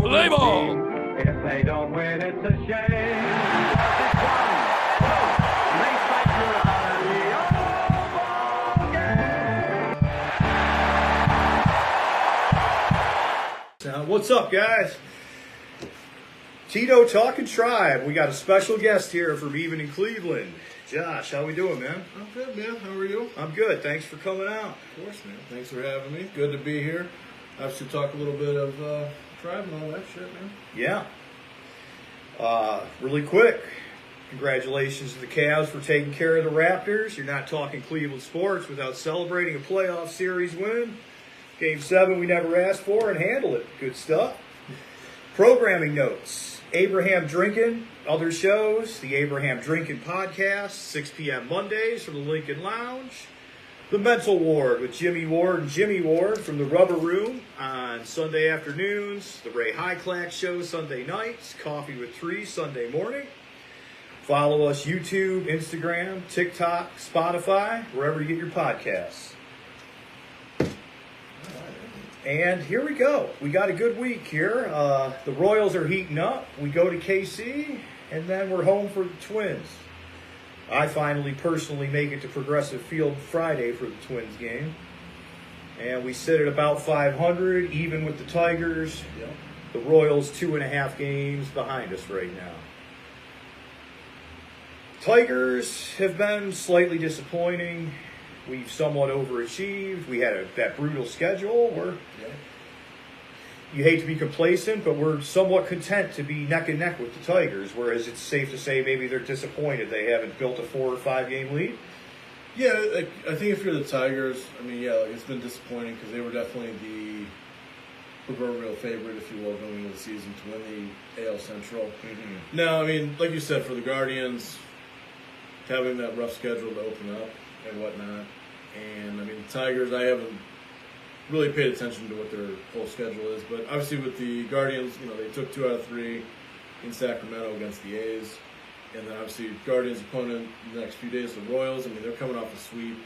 Play ball! If they don't win, it's a shame. It's 1, 2, they fight you out of the ball game. Now, what's up, guys? Tito Talking Tribe. We got a special guest here from even in Cleveland. Josh, how we doing, man? I'm good, man. How are you? I'm good. Thanks for coming out. Of course, man. Thanks for having me. Good to be here. Obviously, talk a little bit of tribe and all that shit, man. Yeah. Really quick, congratulations to the Cavs for taking care of the Raptors. You're not talking Cleveland sports without celebrating a playoff series win. Game 7 we never asked for and handle it. Good stuff. Programming notes. Abraham Drinkin', other shows, the Abraham Drinkin' Podcast, 6 p.m. Mondays from the Lincoln Lounge. The Mental Ward with Jimmy Ward and Jimmy Ward from the Rubber Room on Sunday afternoons. The Ray Highclack Show Sunday nights. Coffee with Trees Sunday morning. Follow us YouTube, Instagram, TikTok, Spotify, wherever you get your podcasts. And here we go. We got a good week here. The Royals are heating up. We go to KC, and then we're home for the Twins. I finally personally make it to Progressive Field Friday for the Twins game. And we sit at about 500, even with the Tigers. Yep. The Royals 2.5 games behind us right now. Tigers have been slightly disappointing. We've somewhat overachieved. We had that brutal schedule. You hate to be complacent, but we're somewhat content to be neck and neck with the Tigers, whereas it's safe to say maybe they're disappointed they haven't built a 4 or 5 game lead. Yeah, I think if you're the Tigers, I mean, yeah, it's been disappointing because they were definitely the proverbial favorite, if you will, going into the season to win the AL Central. Mm-hmm. Now, I mean, like you said, for the Guardians, having that rough schedule to open up and whatnot, and I mean, the Tigers, I haven't really paid attention to what their whole schedule is, but obviously with the Guardians, they took 2 out of 3 in Sacramento against the A's, and then obviously Guardians' opponent in the next few days, the Royals. I mean, they're coming off a sweep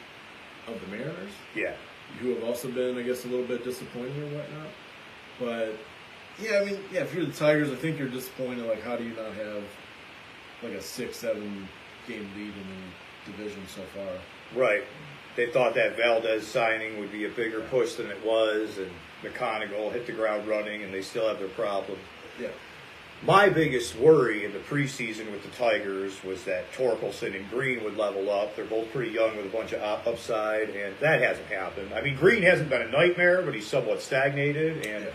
of the Mariners, who have also been, I guess, a little bit disappointing or whatnot. But yeah, I mean, yeah, if you're the Tigers, I think you're disappointed. Like, how do you not have like a 6-7 game lead in the division so far? Right. They thought that Valdez signing would be a bigger push than it was, and McConaughey hit the ground running, and they still have their problems. Yeah. My biggest worry in the preseason with the Tigers was that Torkelson and Green would level up. They're both pretty young with a bunch of upside, and that hasn't happened. I mean, Green hasn't been a nightmare, but he's somewhat stagnated, and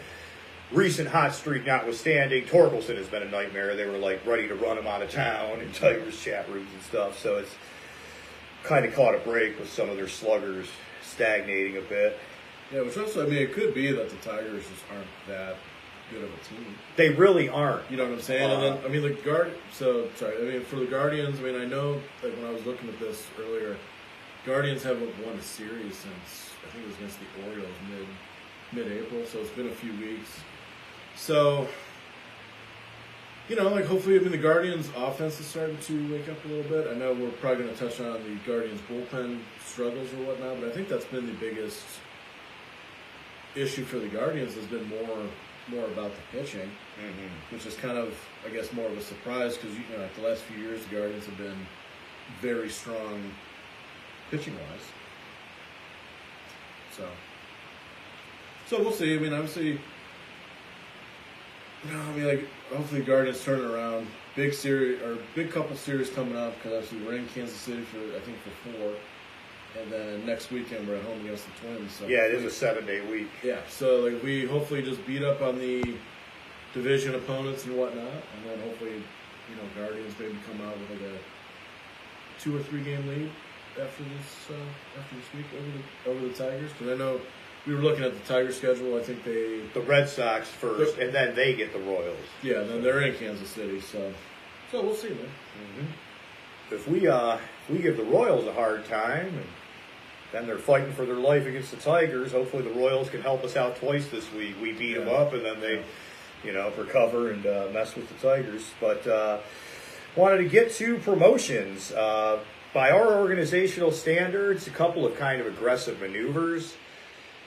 recent hot streak notwithstanding, Torkelson has been a nightmare. They were like ready to run him out of town in Tigers chat rooms and stuff, so it's kind of caught a break with some of their sluggers stagnating a bit. Yeah, which also, I mean, it could be that the Tigers just aren't that good of a team. They really aren't. You know what I'm saying? And then, I mean, for the Guardians, I mean, I know, like, when I was looking at this earlier, Guardians haven't won a series since, I think it was against the Orioles mid-April, so it's been a few weeks. So, like, hopefully, I mean, the Guardians' offense is starting to wake up a little bit. I know we're probably going to touch on the Guardians' bullpen struggles or whatnot, but I think that's been the biggest issue for the Guardians has been more about the pitching, which is kind of, I guess, more of a surprise because, like the last few years, the Guardians have been very strong pitching-wise. So we'll see. I mean, obviously, hopefully the Guardians turn it around. Big couple series coming up because obviously we're in Kansas City for 4, and then next weekend we're at home against the Twins. So yeah, it is a 7-day week. Yeah, so like we hopefully just beat up on the division opponents and whatnot, and then hopefully Guardians maybe come out with like a 2 or 3 game lead after this week over the Tigers. Because I know we were looking at the Tigers schedule. I think the Red Sox first, and then they get the Royals. Yeah, and then they're in Kansas City. So we'll see, man. If we give the Royals a hard time, and then they're fighting for their life against the Tigers, hopefully the Royals can help us out twice this week. We beat them up, and then they, recover and mess with the Tigers. But wanted to get to promotions. By our organizational standards, a couple of kind of aggressive maneuvers.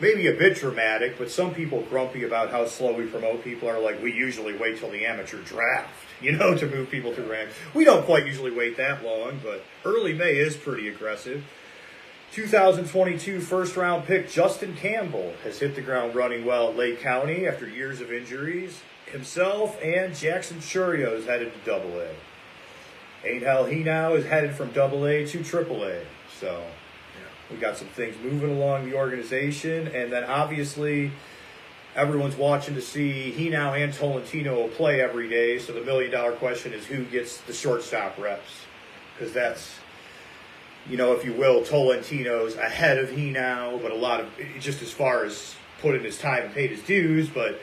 maybe a bit dramatic, but some people grumpy about how slow we promote people are like, we usually wait till the amateur draft, to move people through ranks. We don't quite usually wait that long, but early May is pretty aggressive. 2022 first-round pick Justin Campbell has hit the ground running well at Lake County after years of injuries. Himself and Jackson Churio is headed to Double-A. Angel Hinao is headed from Double-A to Triple-A. So we got some things moving along the organization. And then obviously everyone's watching to see Hinao and Tolentino play every day. So the $1 million question is who gets the shortstop reps? Because that's, if you will, Tolentino's ahead of Hinao, but a lot of, just as far as put in his time and paid his dues, but,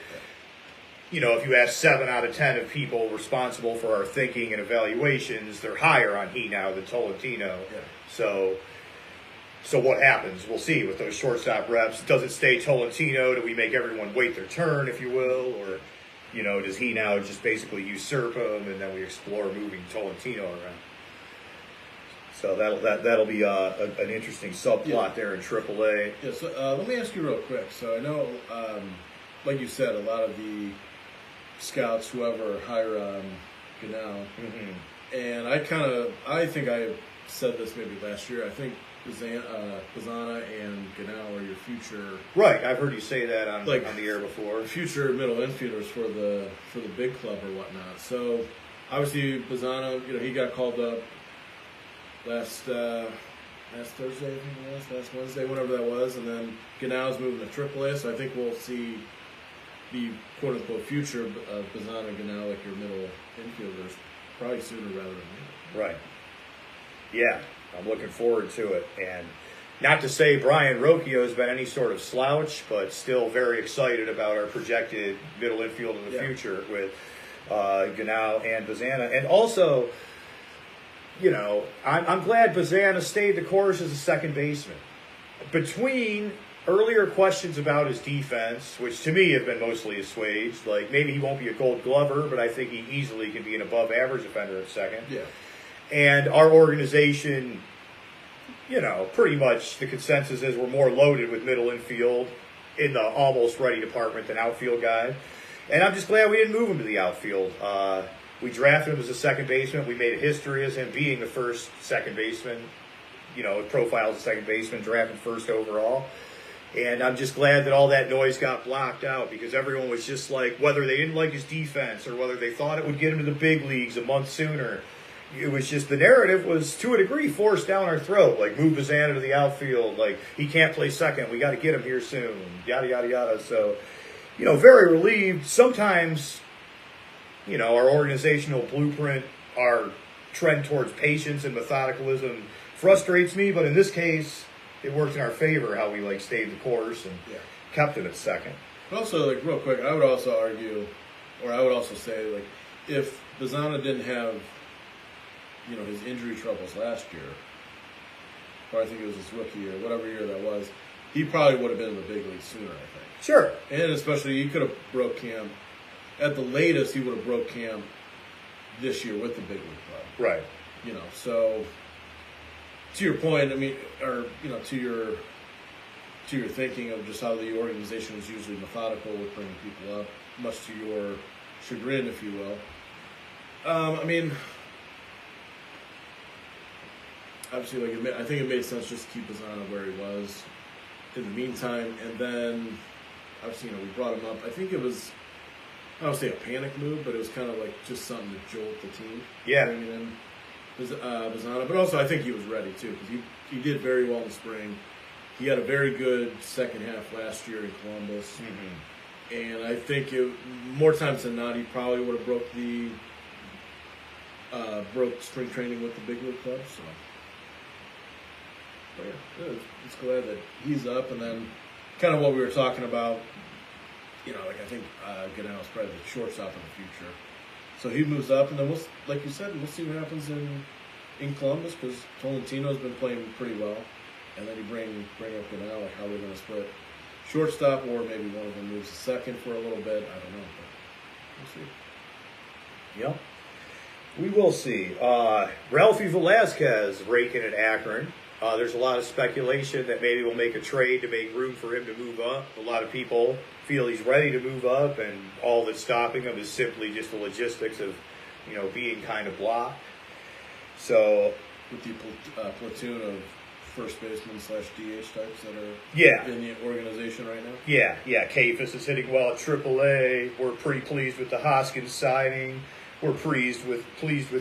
if you ask 7 out of 10 of people responsible for our thinking and evaluations, they're higher on Hinao than Tolentino. Yeah. So what happens? We'll see with those shortstop reps. Does it stay Tolentino? Do we make everyone wait their turn, if you will? Or, does Hinao just basically usurp him and then we explore moving Tolentino around? So that'll be an interesting subplot there in AAA. Yeah. So let me ask you real quick. So I know, like you said, a lot of the scouts, whoever, hire on Ganao, and I think I said this maybe last year. I think Pizzana and Ganao are your future. Right. I've heard you say that on the air before. Future middle infielders for the big club or whatnot. So obviously Pizzana, he got called up last Thursday, I think it was, last Wednesday, whatever that was, and then Ganao's moving to AAA, so I think we'll see the quote-unquote future of Pizzana and Ganao, like your middle infielders, probably sooner rather than later. Right. Yeah, I'm looking forward to it, and not to say Brian Rocchio has been any sort of slouch, but still very excited about our projected middle infield in the future with Ganao and Pizzana, and also, I'm glad Pizzana stayed the course as a second baseman. Between earlier questions about his defense, which to me have been mostly assuaged, like maybe he won't be a Gold Glover, but I think he easily can be an above-average offender at second. Yeah. And our organization, pretty much the consensus is we're more loaded with middle infield in the almost ready department than outfield guys. And I'm just glad we didn't move him to the outfield. We drafted him as a second baseman. We made a history as him being the first second baseman, profile as a second baseman, drafted first overall. And I'm just glad that all that noise got blocked out because everyone was just like, whether they didn't like his defense or whether they thought it would get him to the big leagues a month sooner, it was just the narrative was, to a degree, forced down our throat. Like, move Pizzana to the outfield. Like, he can't play second. We got to get him here soon. Yada, yada, yada. So, very relieved. Sometimes, our organizational blueprint, our trend towards patience and methodicalism frustrates me. But in this case, it worked in our favor how we, stayed the course and kept it at second. But also, real quick, I would also argue, or I would also say, if Pizzana didn't have his injury troubles last year, or I think it was his rookie year, whatever year that was, he probably would have been in the big league sooner, I think. Sure. And especially, he could have broke camp. At the latest, he would have broke camp this year with the big league club. Right. So to your point, to your thinking of just how the organization is usually methodical with bringing people up, much to your chagrin, if you will. Obviously, I think it made sense just to keep Pizzana where he was in the meantime, and then obviously, we brought him up. I think it was, I don't say a panic move, but it was kind of just something to jolt the team. Yeah. Bringing in Pizzana, but also I think he was ready too because he did very well in the spring. He had a very good second half last year in Columbus, and I think more times than not he probably would have broke spring training with the big league club. So. But yeah, it's glad that he's up, and then kind of what we were talking about, I think Ganao is probably the shortstop in the future. So he moves up, and then like you said, we'll see what happens in Columbus because Tolentino's been playing pretty well, and then you bring up Ganao, how they're going to split shortstop, or maybe one of them moves to second for a little bit. I don't know, but we'll see. Yep. We will see. Ralphie Velasquez raking at Akron. There's a lot of speculation that maybe we'll make a trade to make room for him to move up. A lot of people feel he's ready to move up, and all that's stopping him is simply just the logistics of, being kind of blocked. So, with the platoon of first baseman / DH types that are yeah, in the organization right now. Yeah. Kafis is hitting well at AAA. We're pretty pleased with the Hoskins signing. We're pleased with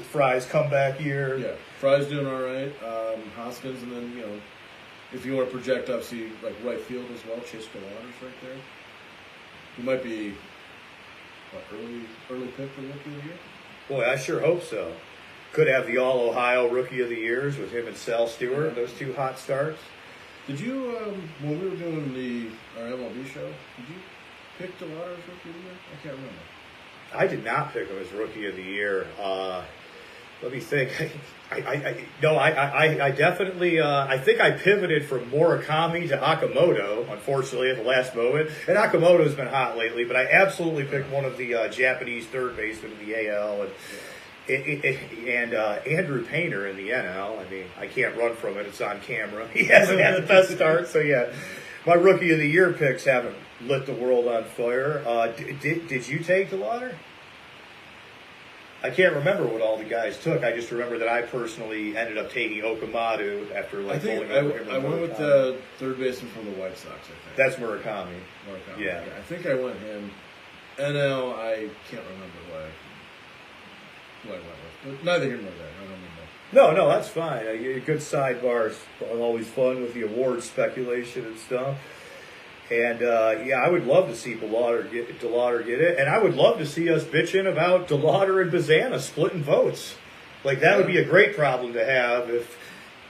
Fry's comeback year. Yeah, Fry's doing all right. Hoskins, and then if you want to project up, see like right field as well. Chase DeLauder's right there. He might be early pick for the Rookie of the Year. Boy, I sure hope so. Could have the All-Ohio Rookie of the Years with him and Sal Stewart, those two hot starts. Did you, when we were doing our MLB show, did you pick DeLauder as Rookie of the Year? I can't remember. I did not pick him as Rookie of the Year. Let me think. I definitely, I think I pivoted from Murakami to Akamoto, unfortunately, at the last moment. And Akamoto's been hot lately, but I absolutely picked one of the Japanese third basemen in the AL. And Andrew Painter in the NL. I mean, I can't run from it. It's on camera. He hasn't had the best start, so yeah. My Rookie of the Year picks haven't lit the world on fire. Did you take DeLauder? I can't remember what all the guys took. I just remember that I personally ended up taking Okamoto after I think I went with the third baseman from the White Sox. I think that's Murakami. Yeah, I think I went him. NL, I can't remember who I went with. But neither here nor there. I don't remember. No, that's fine. Good sidebars. Always fun with the award speculation and stuff. And, I would love to see DeLauder get it. And I would love to see us bitching about DeLauder and Bazana splitting votes. Like, that would be a great problem to have if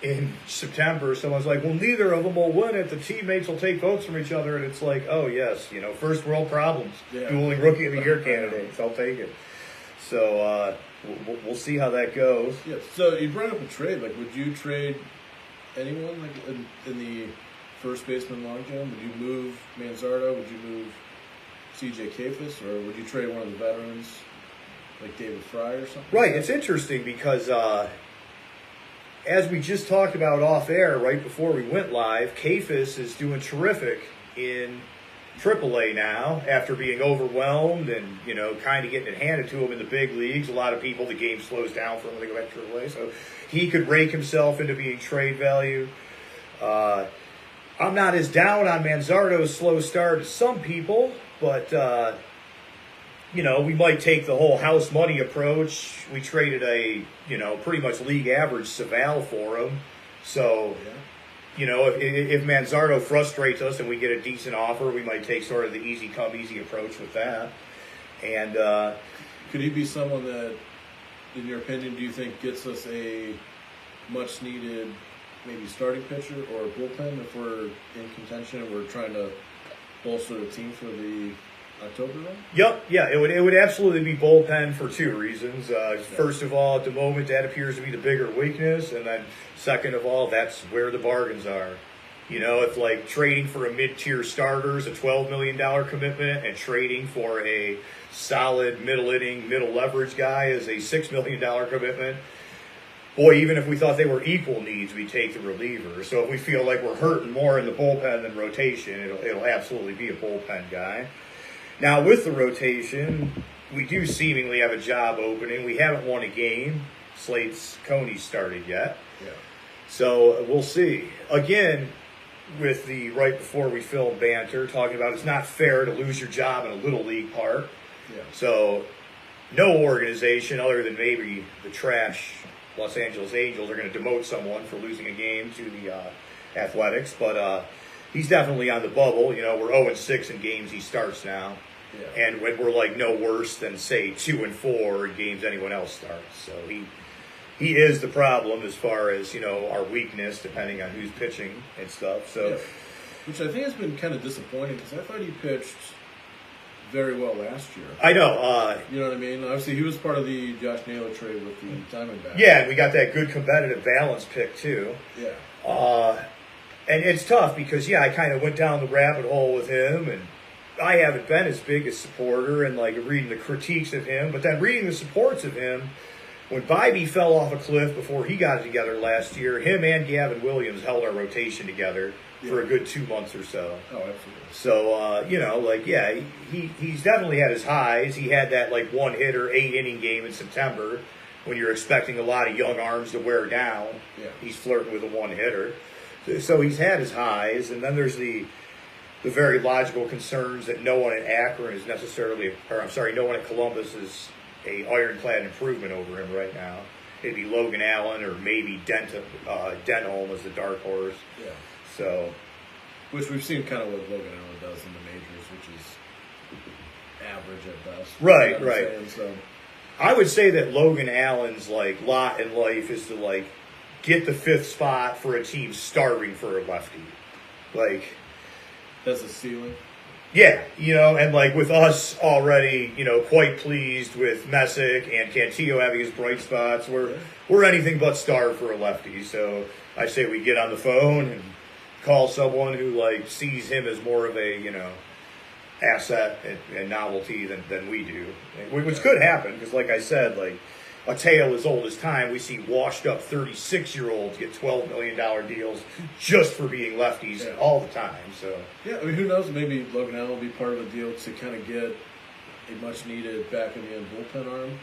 in September someone's like, well, neither of them will win it. The teammates will take votes from each other. And it's like, oh, yes, first world problems. Yeah. Dueling Rookie of the Year candidates. I'll take it. So, we'll see how that goes. Yeah. So, you brought up a trade. Like, would you trade anyone like in the first baseman logjam? Would you move Manzardo? Would you move C.J. Kafis? Or would you trade one of the veterans like David Fry or something? Right. It's interesting because as we just talked about off air right before we went live, Kafis is doing terrific in AAA now after being overwhelmed and, kind of getting it handed to him in the big leagues. A lot of people, the game slows down for him when they go back to AAA. So he could rake himself into being trade value. I'm not as down on Manzardo's slow start as some people, but, we might take the whole house money approach. We traded a, pretty much league average Saval for him. So, if Manzardo frustrates us and we get a decent offer, we might take sort of the easy come, easy approach with that. And could he be someone that, in your opinion, do you think gets us a much needed maybe starting pitcher or a bullpen if we're in contention and we're trying to bolster the team for the October run? Yep, yeah, it would absolutely be bullpen for two reasons. First of all, at the moment, that appears to be the bigger weakness, and then second of all, that's where the bargains are. It's like trading for a mid-tier starter is a $12 million commitment, and trading for a solid middle-inning, middle-leverage guy is a $6 million commitment. Boy, even if we thought they were equal needs, we'd take the reliever. So if we feel like we're hurting more in the bullpen than rotation, it'll absolutely be a bullpen guy. Now, with the rotation, we do seemingly have a job opening. We haven't won a game. Slate's Coney started yet. Yeah. So we'll see. Again, with the right before we film banter, talking about it's not fair to lose your job in a Little League park. Yeah. So no organization other than maybe the trash Los Angeles Angels are going to demote someone for losing a game to the Athletics, but he's definitely on the bubble. We're 0-6 in games he starts now, and we're like no worse than say 2-4 in games anyone else starts. So he is the problem as far as our weakness, depending on who's pitching and stuff. So, which I think has been kind of disappointing because I thought he pitched very well last year. I know. You know what I mean? Obviously, he was part of the Josh Naylor trade with the Diamondbacks. Yeah, and we got that good competitive balance pick, too. Yeah. And it's tough because, I kind of went down the rabbit hole with him, and I haven't been as big a supporter and, reading the critiques of him. But then reading the supports of him, when Bybee fell off a cliff before he got it together last year, him and Gavin Williams held our rotation together for a good 2 months or so. Oh, absolutely. So, he's definitely had his highs. He had that, 1-hitter, 8-inning game in September when you're expecting a lot of young arms to wear down. Yeah. He's flirting with a 1-hitter. So he's had his highs. And then there's the very logical concerns that no one at Akron is necessarily, no one at Columbus is a ironclad improvement over him right now. It'd be Logan Allen or maybe Denholm as the dark horse. Yeah. So, which we've seen kind of what Logan Allen does in the majors, which is average at best. Right, You know what I'm right. saying? So, I would say that Logan Allen's lot in life is to get the 5th spot for a team starving for a lefty. that's a ceiling. Yeah, and with us already, quite pleased with Messick and Cantillo having his bright spots. We're anything but starved for a lefty. So I say we get on the phone and call someone who sees him as more of a asset and novelty than we do, which could happen because, like I said, a tale as old as time. We see washed up 36-year-olds get $12 million deals just for being lefties all the time. So yeah, I mean, who knows? Maybe Logan Allen will be part of a deal to kind of get a much needed back in the end bullpen arm,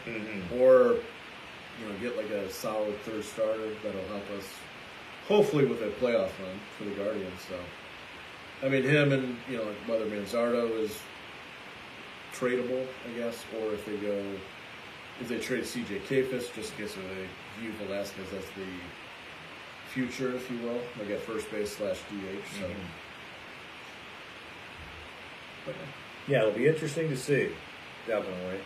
or get a solid third starter that'll help us. Hopefully with a playoff run for the Guardians. So, I mean, him and, whether Manzardo is tradable, I guess, or if they trade CJ Kafis, just in case they view Velasquez as the future, if you will, at first base / DH. So, but, yeah, it'll be interesting to see, definitely.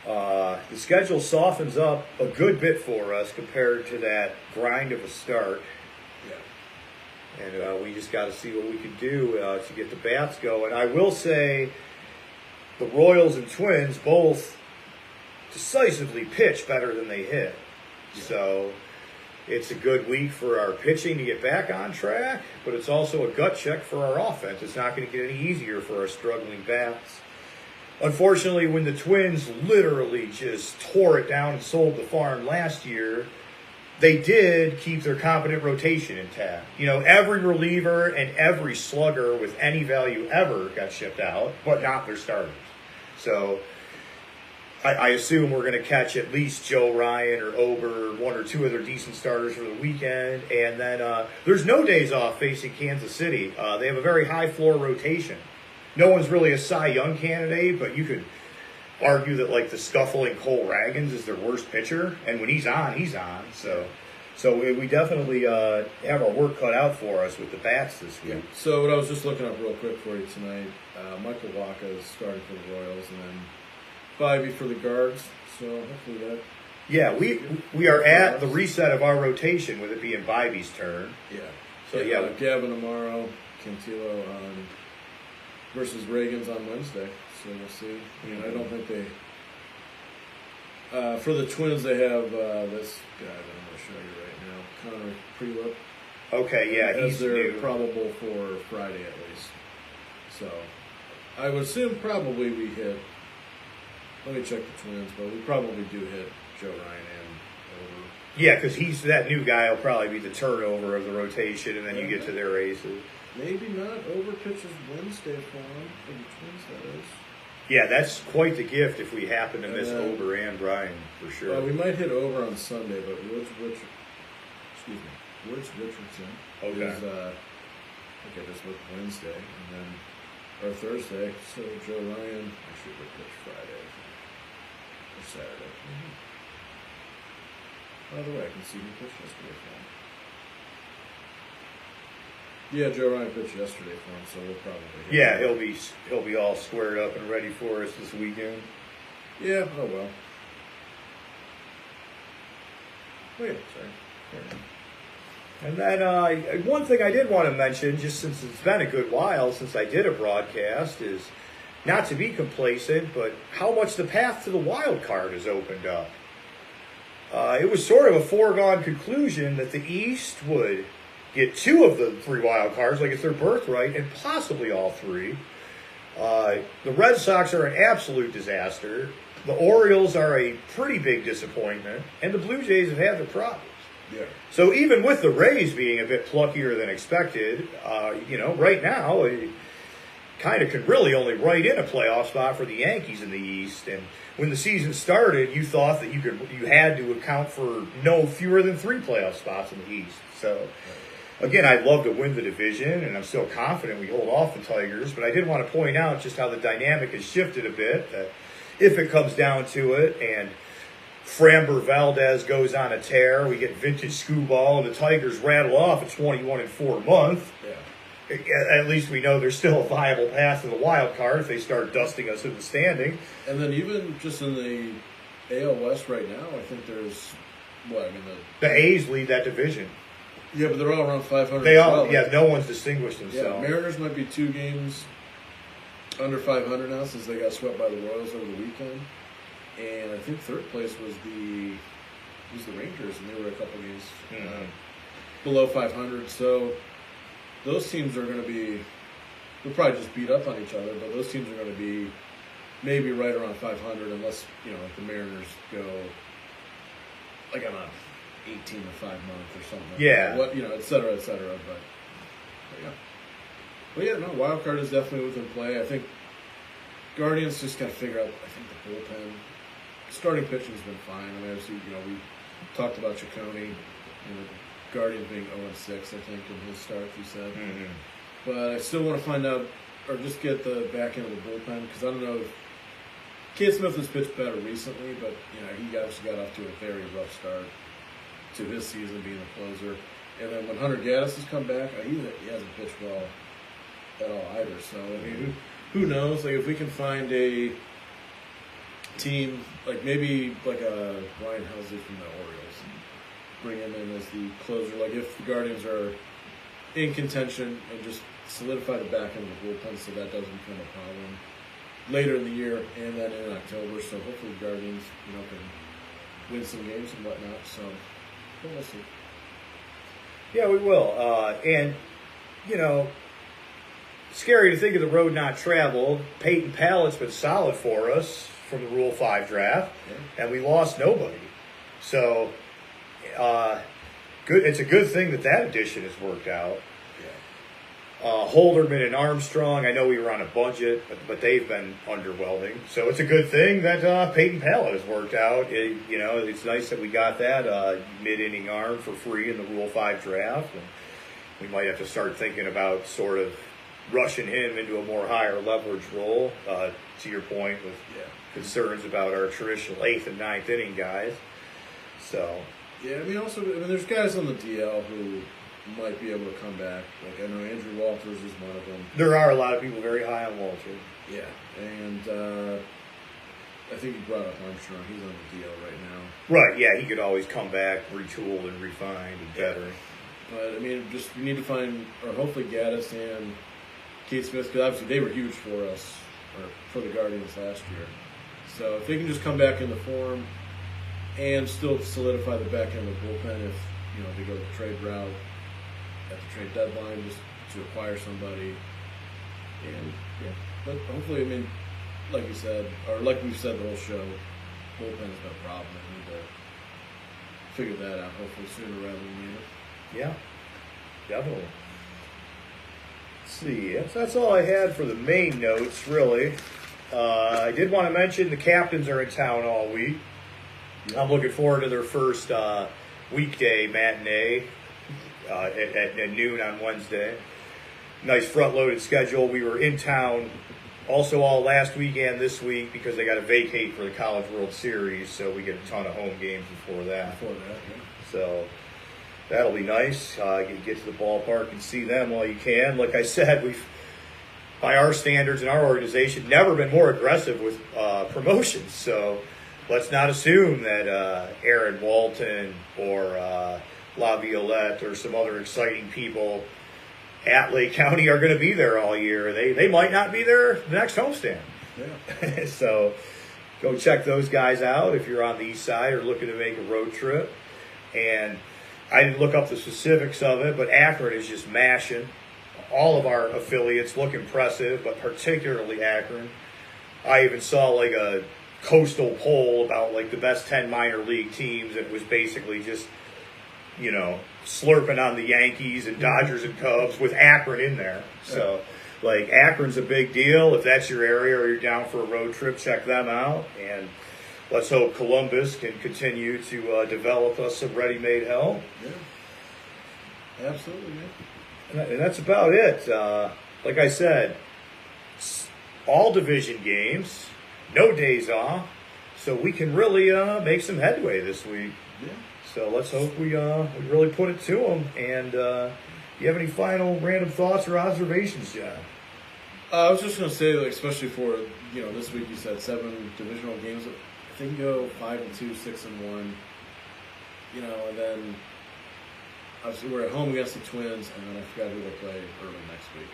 The schedule softens up a good bit for us compared to that grind of a start. yeah. And we just got to see what we can do to get the bats going. I will say the Royals and Twins both decisively pitch better than they hit. Yeah. So it's a good week for our pitching to get back on track, but it's also a gut check for our offense. It's not going to get any easier for our struggling bats. Unfortunately, when the Twins literally just tore it down and sold the farm last year, they did keep their competent rotation intact. Every reliever and every slugger with any value ever got shipped out, but not their starters. So I assume we're going to catch at least Joe Ryan or Ober, 1 or 2 other decent starters for the weekend. And then there's no days off facing Kansas City. They have a very high floor rotation. No one's really a Cy Young candidate, but you could argue that the scuffling Cole Ragans is their worst pitcher, and when he's on, he's on. So we definitely have our work cut out for us with the bats this week. Yeah. So what I was just looking up real quick for you tonight, Michael Wacha is starting for the Royals, and then Bybee for the Guards. So hopefully that. Yeah, we are at the reset of our rotation with it being Bybee's turn. Yeah. So Gavin Amaro, Cantillo on versus Reagan's on Wednesday. So we'll see. I don't think they. For the Twins, they have this guy that I'm going to show you right now, Connor Prelip. Okay, yeah, as he's they're new. probable for Friday at least. So I would assume probably we hit. Let me check the Twins, but we probably do hit Joe Ryan and Over. Yeah, because he's that new guy will probably be the turnover of the rotation, and then you get to their aces. Maybe not. Over pitches Wednesday for the Twins, that is. Yeah, that's quite the gift if we happen to miss Ober and Ryan, for sure. We might hit Over on Sunday, but Woods Richardson Okay. is, okay, this was Wednesday, and then, or Thursday, so Joe Ryan actually would pitch Friday, I think, or Saturday. By the way, I can see he pitched yesterday for him. Yeah, Joe Ryan pitched yesterday for him, so we'll probably hit Yeah, him. he'll be all squared up and ready for us this weekend. Yeah, oh well. Oh yeah, sorry. And then one thing I did want to mention, just since it's been a good while since I did a broadcast, is not to be complacent, but how much the path to the wild card has opened up. It was sort of a foregone conclusion that the East would get 2 of the 3 wild cards, like it's their birthright, and possibly all 3. The Red Sox are an absolute disaster. The Orioles are a pretty big disappointment, and the Blue Jays have had their problems. Yeah. So even with the Rays being a bit pluckier than expected, right now, it kind of can really only write in a playoff spot for the Yankees in the East. And when the season started, you thought that you had to account for no fewer than 3 playoff spots in the East. So, again, I'd love to win the division, and I'm still confident we hold off the Tigers. But I did want to point out just how the dynamic has shifted a bit. That if it comes down to it, and Framber Valdez goes on a tear, we get vintage Screwball, and the Tigers rattle off a 21-4 month. Yeah. At least we know there's still a viable path to the wild card if they start dusting us in the standing. And then even just in the AL West right now, I think there's The A's lead that division. Yeah, but they're all around 500. They all, no one's distinguished themselves. Yeah, Mariners might be 2 games under 500 now since they got swept by the Royals over the weekend. And I think third place was the Rangers, and they were a couple games below 500. So those teams are going to be, they'll probably just beat up on each other, but those teams are going to be maybe right around 500 unless, like the Mariners go like on a 18-5 month or something. Yeah. Et cetera, et cetera. But yeah, no, wild card is definitely within play. I think Guardians just got to figure out, I think the bullpen. Starting pitching's been fine. I mean, obviously, we talked about Ciccone, Guardians being 0-6, I think, in his start, you said. Mm-hmm. But I still want to find out, or just get the back end of the bullpen, because I don't know if Cade Smith has pitched better recently, but, he obviously got off to a very rough start to his season being a closer. And then when Hunter Gaddis has come back, he hasn't pitched well at all either. So, I mean, who knows? Like, if we can find a team, like maybe like a Ryan Helsley from the Orioles, and bring him in as the closer. Like if the Guardians are in contention, and just solidify the back end of the bullpen so that doesn't become a problem later in the year and then in October. So hopefully the Guardians, can win some games and whatnot. So we'll see. Yeah, we will. And scary to think of the road not traveled. Peyton Pallett's been solid for us from the Rule 5 draft, and we lost nobody. So, good. It's a good thing that addition has worked out. Holderman and Armstrong, I know we were on a budget, but they've been underwhelming. So it's a good thing that Peyton Pallett has worked out. It's nice that we got that mid-inning arm for free in the Rule 5 draft. And we might have to start thinking about sort of rushing him into a more higher leverage role, to your point, with concerns about our traditional 8th and 9th inning guys. So, yeah, there's guys on the DL who might be able to come back. Like I know Andrew Walters is one of them. There are a lot of people very high on Walter. Yeah, and I think you brought up Armstrong. He's on the DL right now. Right. Yeah, he could always come back, retooled and refined and better. But just we need to find, or hopefully Gaddis and Cade Smith, because obviously they were huge for us, or for the Guardians last year. So if they can just come back into form and still solidify the back end of the bullpen, if they go the trade route at the trade deadline, just to acquire somebody, and but hopefully, like you said, or like we've said the whole show, bullpen's been a problem. We need to figure that out hopefully sooner rather than later. Yeah, definitely. Let's see. That's all I had for the main notes, really. I did want to mention the captains are in town all week. I'm looking forward to their first weekday matinee at noon on Wednesday. Nice front-loaded schedule. We were in town also all last week and this week because they got to vacate for the College World Series, so we get a ton of home games before that. So that'll be nice. Get to the ballpark and see them while you can. Like I said, we've, by our standards in our organization, never been more aggressive with promotions. So let's not assume that Aaron Walton or La Violette or some other exciting people at Lake County are going to be there all year. They might not be there the next homestand. Yeah. So go check those guys out if you're on the east side or looking to make a road trip. And I didn't look up the specifics of it, but Akron is just mashing. All of our affiliates look impressive, but particularly Akron. I even saw like a coastal poll about like the best 10 minor league teams, and it was basically just, slurping on the Yankees and Dodgers and Cubs with Akron in there. So, like, Akron's a big deal. If that's your area or you're down for a road trip, check them out. And let's hope Columbus can continue to develop us some ready-made hell. Yeah. Absolutely, man. And that's about it. Like I said, all division games, no days off, so we can really make some headway this week. Yeah. So let's hope we really put it to them. And do you have any final random thoughts or observations, John? I was just going to say, like, especially for, this week you said 7 divisional games. If they can go 5-2, 6-1, and then obviously we're at home against the Twins, and then I forgot who they play early next week.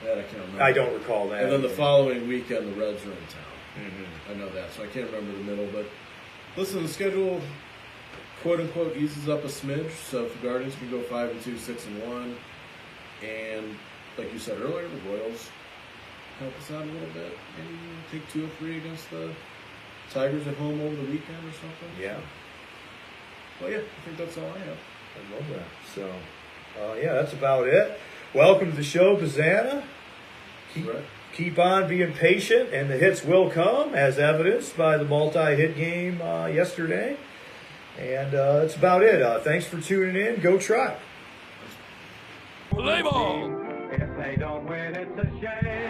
That I can't remember. I don't recall that. And then the following weekend, the Reds are in town. Mm-hmm. I know that, so I can't remember the middle. But listen, the schedule, quote unquote, eases up a smidge. So if the Guardians can go 5-2, 6-1, and like you said earlier, the Royals help us out a little bit. Maybe take 2 or 3 against the Tigers at home over the weekend or something. Yeah. Well, yeah, I think that's all I have. I love that. So, that's about it. Welcome to the show, Pizzana. Keep on being patient, and the hits will come, as evidenced by the multi-hit game yesterday. And that's about it. Thanks for tuning in. Go Tribe. Play ball! If they don't win, it's a shame.